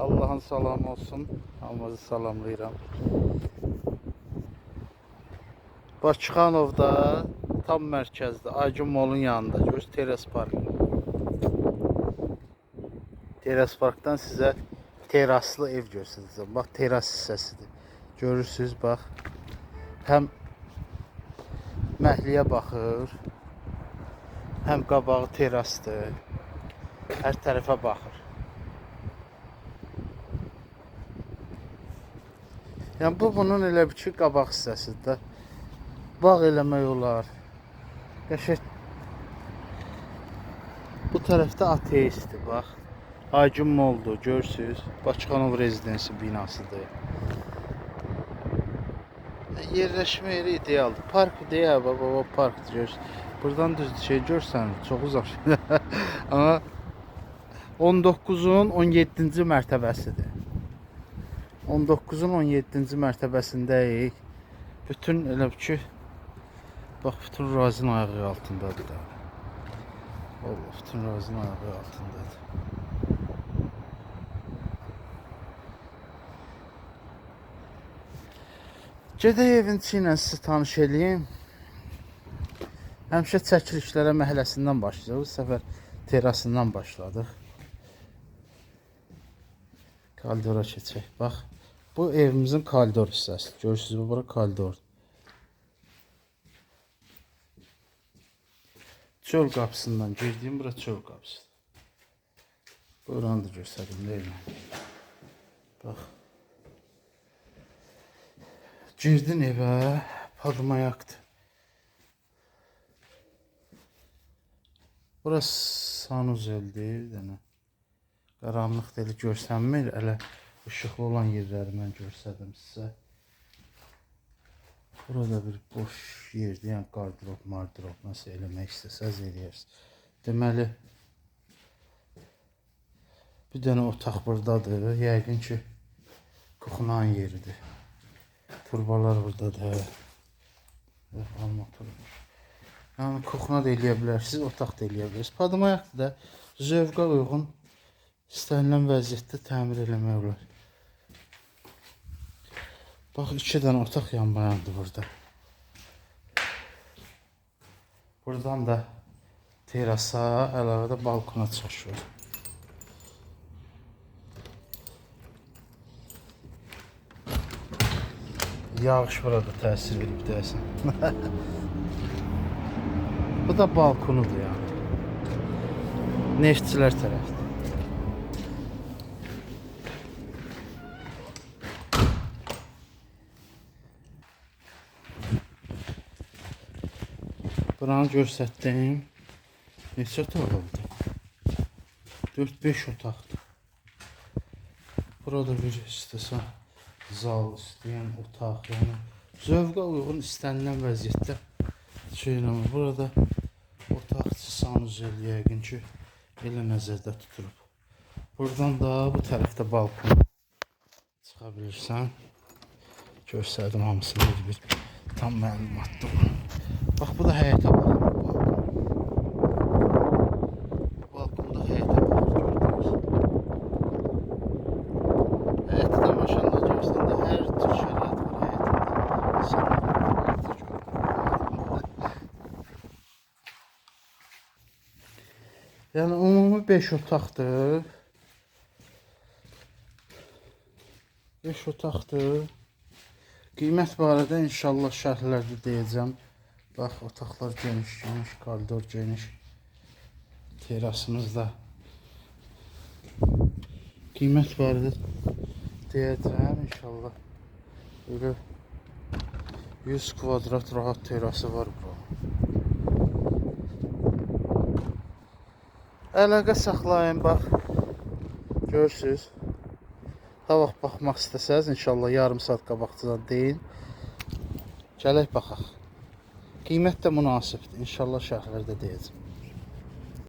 Allah'ın salamı olsun. Hamınızı salamlayıram. Bakıxanovda tam mərkəzdə, Aygün Molun yanında. Görürsünüz Teras Park. Teras Parkdan sizə teraslı ev göstərəcəm. Bax, teras hissəsidir. Görürsünüz, bax. Həm məhliyə baxır, həm qabağı terasdır. Hər tərəfə baxır. Yəni bu bunun elə bir ki, qabaq hissəsidir. Bağ eləmək olar. Qəşəng. Bu tərəfdə ateistdir, bax. Aygün Moldur, görürsünüz. Bakıxanov rezidensi binasıdır. Yerləşmə yeri idealdır. Park deyə, baba parkdır, görürsünüz. Buradan düz şey görsən, çox uzaq. Amma 19-un 17-ci mərtəbəsidir. 19-un 17-ci mərtəbəsindəyik. Bütün elə ki, bax, bütün razın ayağı altındadır da. Allah, bütün razın ayağı altındadır. Gedək evin içi ilə sizi tanış edeyim. Həmişə çəkilişlərə məhəlləsindən başlayacaq. Bu səfər terasından başladıq. Koridora keçək. Bax, bu evimizin koridor hissəsi. Görürsünüz, bu bura koridor. Çöl qapısından girdiyim, bura çöl qapısı. Buranı da göstərim, deyil mi? Bax. Girdin evə, padmayaqdır. Burası sanuzeldir, dənə. Qaranlıq deli görsənmir, elə ışıqlı olan yerləri mən görsədim sizə. Burada bir boş yerdir, yəni qardırop, mardırop, nəsə eləmək istəsəz eləyərsiniz. Deməli, bir dənə otaq buradadır, yəqin ki, kuxunanın yeridir. Turbalar buradadır. Alma turba. Yəni kuxuna da eləyə bilərsiniz, otaq da eləyə bilərsiniz. Padmayaqdır da, zövqə uyğun istənilən vəziyyətdə təmir eləmək olar. Bax, 2 dənə otaq yanmayandır burada. Buradan da terasa, əlavə də balkona çıxış var. Yağış burada təsir edib deyəsən. Bu da balkonudur yəni. Neftçilər tərəfdir. Buranı göstərdim. Neçə otaq oldu? 4-5 otaqdır. Burada bir istəsən zal, istəyən otaq, yəni zövqə uyğun istənilən vəziyyətdə şey eləmir. Burada otaqçı sanuzel yəqin ki, elə nəzərdə tutulub. Buradan da bu tərəfdə balkona çıxa bilirsən. Göstərdim hamısını bir tam məlumatlı. Bax, bu da həyətə baxır. Balkonda həyətə baxır, gördünüz. Həyətdə maşallah görsən də hər tür şərait var həyətində. Yəni ümumi 5 otaqdır. 5 otaqdır. Qiymət barədə inşallah şərhlərdə deyəcəm. Bax, otaqlar geniş, koridor geniş. Terasımızda. Qiymət barədə deyəcəm inşallah. Böyle 100 kvadrat rahat terası var bura. Əlaqə saxlayın, bax. Görürsünüz. Ha vaxt baxmaq istəsəz, inşallah yarım saat qabaqcadan deyin. Gələk baxaq. Qiymət də münasibdir. İnşallah şərhlərdə deyəcəm.